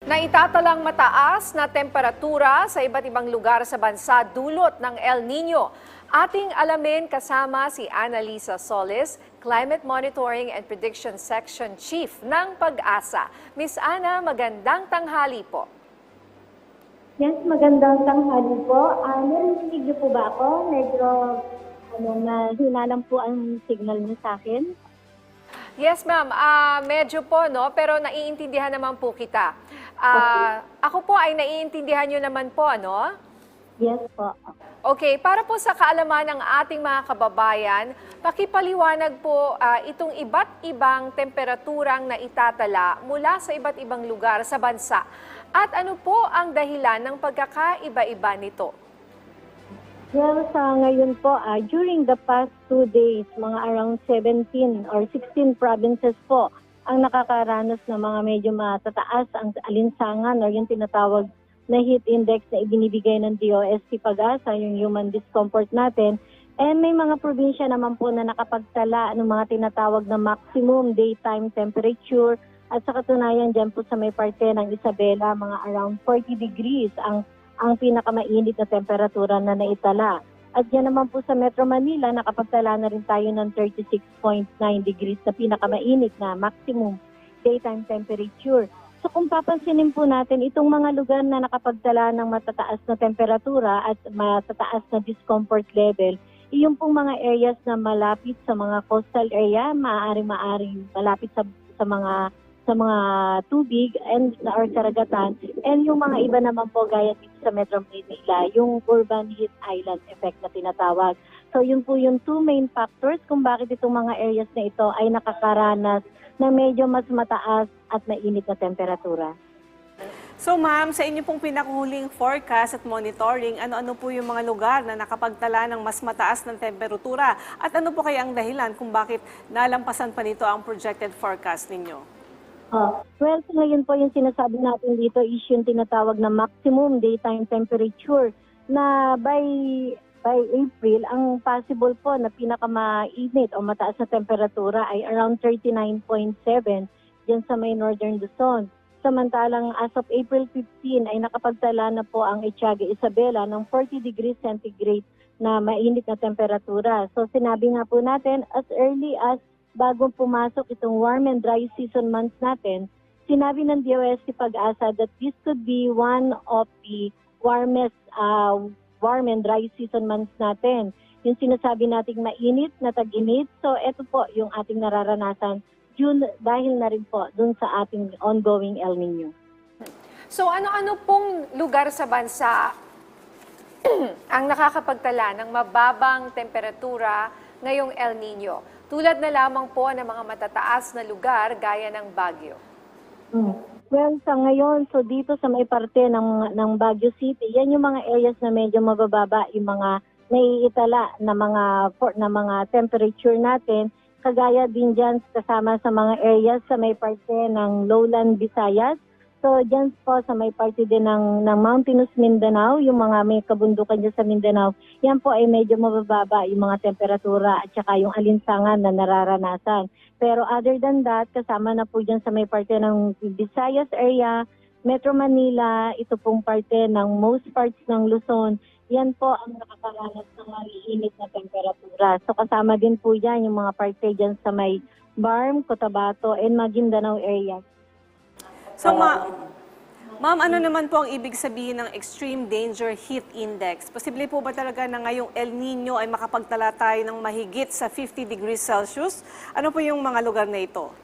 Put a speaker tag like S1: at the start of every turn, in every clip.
S1: Naitatalang mataas na temperatura sa iba't ibang lugar sa bansa dulot ng El Nino. Ating alamin kasama si Annalisa Solis, Climate Monitoring and Prediction Section Chief ng Pag-asa. Miss Ana, magandang tanghali po.
S2: Yes, magandang tanghali po. Narinig niyo po ba ako? Medyo mahina lang po ang signal niyo sa akin.
S1: Yes, ma'am. Medyo po, no? Pero naiintindihan naman po kita. Ako po ay naiintindihan nyo naman po, ano?
S2: Yes po.
S1: Okay, para po sa kaalaman ng ating mga kababayan, pakipaliwanag po itong iba't ibang temperaturang naitatala mula sa iba't ibang lugar sa bansa. At ano po ang dahilan ng pagkakaiba-iba nito?
S2: Well, sa ngayon po, during the past 2 days, mga around 17 or 16 provinces po ang nakakaranas ng mga medyo matataas ang alinsangan o yung tinatawag na heat index na ibinibigay ng DOST Pag-asa, yung human discomfort natin. And may mga probinsya naman po na nakapagtala ng mga tinatawag na maximum daytime temperature. At sa katunayan dyan po sa may parte ng Isabela, mga around 40 degrees ang pinakamainit na temperatura na naitala. At yan naman po sa Metro Manila, nakapagtala na rin tayo ng 36.9 degrees na pinakamainit na maximum daytime temperature. So kung papansinin po natin, itong mga lugar na nakapagtala ng matataas na temperatura at matataas na discomfort level, yung pong mga areas na malapit sa mga coastal area, maaari malapit sa mga tubig and or karagatan, and yung mga iba naman po gaya dito sa Metro Manila, yung urban heat island effect na tinatawag. So yun po yung two main factors kung bakit itong mga areas na ito ay nakakaranas na medyo mas mataas at mainit na temperatura.
S3: So ma'am, sa inyo pong pinakuhuling forecast at monitoring, ano-ano po yung mga lugar na nakapagtala ng mas mataas ng temperatura? At ano po kaya ang dahilan kung bakit nalampasan pa nito ang projected forecast ninyo?
S2: Well, so ngayon po yung sinasabi natin dito is yung tinatawag na maximum daytime temperature na by April, ang possible po na pinakamainit o mataas na temperatura ay around 39.7 dyan sa may Northern Luzon. Samantalang as of April 15 ay nakapagtala na po ang Etiaga Isabela ng 40 degrees centigrade na mainit na temperatura. So sinabi nga po natin as early as bago pumasok itong warm and dry season months natin, sinabi ng DOST Pag-asa that this could be one of the warmest warm and dry season months natin. Yung sinasabi nating mainit na tag-init, so ito po yung ating nararanasan dahil na rin po dun sa ating ongoing El Nino.
S1: So ano-ano pong lugar sa bansa ang nakakapagtala ng mababang temperatura ngayong El Nino? Tulad na lamang po ng mga matataas na lugar gaya ng Baguio.
S2: Well, sa ngayon, so dito sa may parte ng Baguio City, yan yung mga areas na medyo mabababa, yung mga naiitala na mga temperature natin. Kagaya din dyan kasama sa mga areas sa may parte ng Lowland Visayas. So dyan po sa may parte din ng Mountainous Mindanao, yung mga may kabundukan dyan sa Mindanao, yan po ay medyo mabababa yung mga temperatura at saka yung alinsangan na nararanasan. Pero other than that, kasama na po dyan sa may parte ng Visayas area, Metro Manila, ito pong parte ng most parts ng Luzon, yan po ang nakakaranas ng maliinit na temperatura. So kasama din po dyan yung mga parte dyan sa may Barm, Cotabato, and Maguindanao area.
S3: So ma'am, ano naman po ang ibig sabihin ng Extreme Danger Heat Index? Posible po ba talaga na ngayong El Nino ay makapagtala tayo ng mahigit sa 50 degrees Celsius? Ano po yung mga lugar na ito?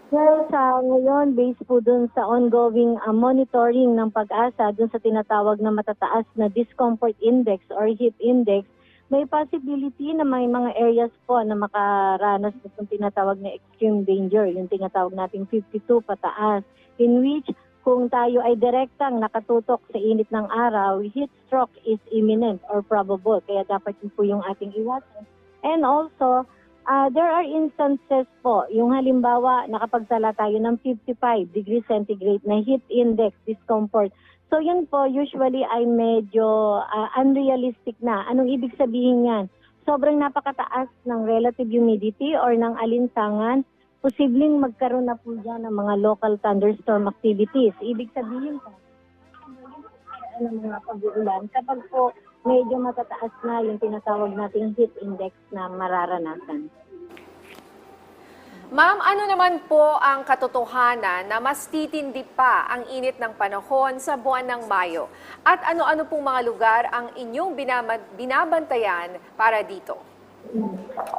S2: Well, sa ngayon, based po dun sa ongoing monitoring ng Pag-asa, dun sa tinatawag na matataas na discomfort index or heat index, may possibility na may mga areas po na makaranas ng tinatawag na extreme danger, yung tinatawag nating 52 pataas, in which kung tayo ay direktang nakatutok sa init ng araw, heat stroke is imminent or probable, kaya dapat yun po yung ating iwasan. And also, there are instances po, yung halimbawa nakapagtala tayo ng 55 degrees centigrade na heat index discomfort. So yun po usually ay medyo unrealistic na. Anong ibig sabihin yan? Sobrang napakataas ng relative humidity or ng alinsangan posibleng magkaroon na po dyan ng mga local thunderstorm activities. Ibig sabihin po, ng mga pag-uulan kapag po medyo matataas na yung tinatawag nating heat index na mararanasan.
S1: Ma'am, ano naman po ang katotohanan na mas titindi pa ang init ng panahon sa buwan ng Mayo? At ano-ano pong mga lugar ang inyong binabantayan para dito?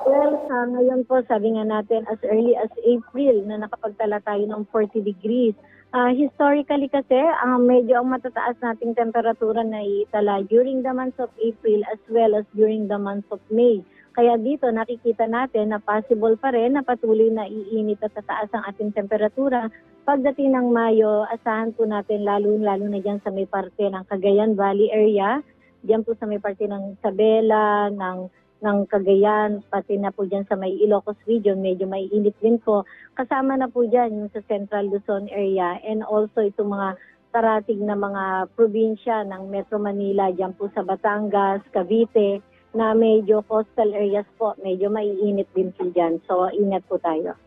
S2: Well, sa ngayon po, sabi nga natin, as early as April na nakapagtala tayo ng 40 degrees. Historically kasi, medyo ang matataas nating temperatura na itala during the months of April as well as during the months of May. Kaya dito nakikita natin na possible pa rin na patuloy na iinit at tataas ang ating temperatura. Pagdating ng Mayo, asahan po natin lalo na dyan sa may parte ng Cagayan Valley area, dyan po sa may parte ng Isabela, ng Cagayan, pati na po dyan sa may Ilocos region, medyo maiinit din po. Kasama na po dyan yung sa Central Luzon area and also itong mga karatig na mga probinsya ng Metro Manila, dyan po sa Batangas, Cavite, na medyo coastal areas po, medyo maiinit din po dyan. So, ingat po tayo.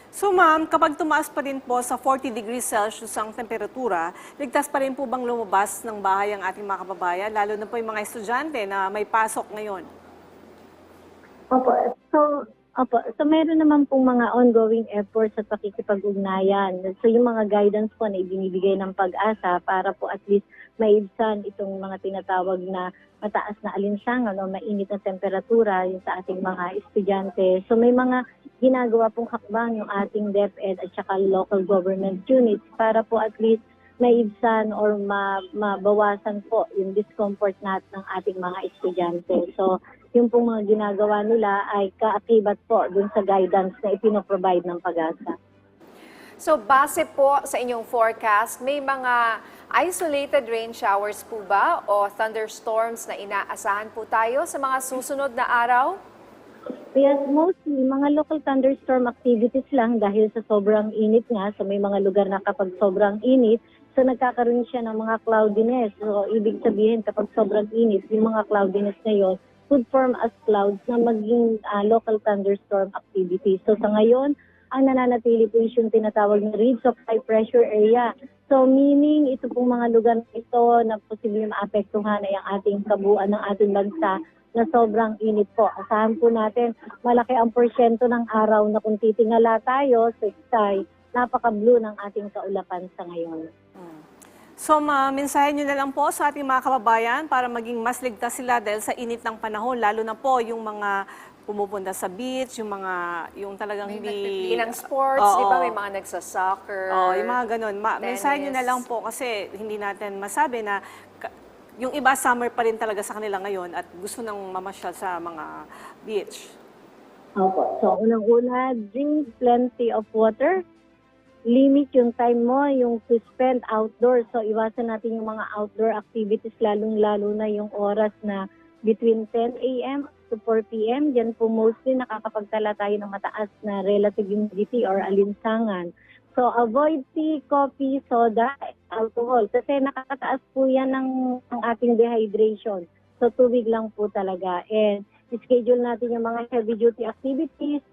S3: So ma'am, kapag tumaas pa rin po sa 40 degrees Celsius ang temperatura, ligtas pa rin po bang lumabas ng bahay ang ating mga kababayan, lalo na po yung mga estudyante na may pasok ngayon?
S2: So meron naman pong mga ongoing efforts at pakikipag-ugnayan. So yung mga guidance po na ibinibigay ng Pag-asa para po at least maibsan itong mga tinatawag na mataas na alinsangan o mainit na temperatura yung sa ating mga estudyante. So may mga ginagawa pong hakbang yung ating DepEd at saka local government units para po at least maibsan or mabawasan po yung discomfort ng ating mga estudyante. So yung pong mga ginagawa nila ay kaakibat po dun sa guidance na ipinoprovide ng Pag-asa.
S1: So base po sa inyong forecast, may mga isolated rain showers po ba o thunderstorms na inaasahan po tayo sa mga susunod na araw?
S2: Yes, mostly mga local thunderstorm activities lang dahil sa sobrang init nga. So may mga lugar na kapag sobrang init, so nagkakaroon siya ng mga cloudiness. So ibig sabihin kapag sobrang init, yung mga cloudiness na yun could form as clouds na maging local thunderstorm activities. So sa ngayon, ang nananatili po is yung tinatawag na ridge of high pressure area. So meaning ito pong mga lugar na ito na posibleng maapektuhan ay ang ating kabuuan ng ating bansa na sobrang init po. Asahan po natin malaki ang porsyento ng araw na kung titingala tayo sa sky, napaka-blue ng ating kaulapan sa ngayon.
S3: So mensahe nyo na lang po sa ating mga kababayan para maging mas ligtas sila dahil sa init ng panahon, lalo na po yung mga pumupunta sa beach, yung talagang
S1: May
S3: hindi...
S1: nagpipili ng sports, di ba? May mga nagsasoccer,
S3: yung mga ganun. Mensahe nyo na lang po kasi hindi natin masabi na yung iba summer pa rin talaga sa kanila ngayon at gusto nang mamasyal sa mga beach.
S2: Opo. So unang-una, drink plenty of water. Limit yung time mo, yung to spend outdoors. So iwasan natin yung mga outdoor activities, lalong-lalo na yung oras na between 10 a.m. to 4 p.m. Diyan po mostly nakakapagtala tayo ng mataas na relative humidity or alinsangan. So avoid tea, coffee, soda, alcohol. Kasi nakakataas po yan ng ating dehydration. So tubig lang po talaga. And schedule natin yung mga heavy duty activities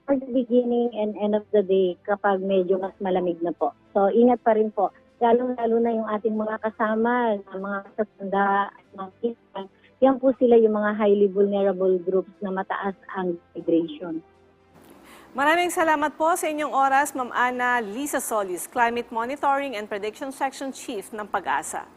S2: for the beginning and end of the day kapag medyo mas malamig na po. So ingat pa rin po. Lalo-lalo na yung ating mga kasama, mga kasasanda, mga kisan. Yan po sila yung mga highly vulnerable groups na mataas ang dehydration.
S3: Maraming salamat po sa inyong oras, Ma'am Ana Lisa Solis, Climate Monitoring and Prediction Section Chief ng Pag-asa.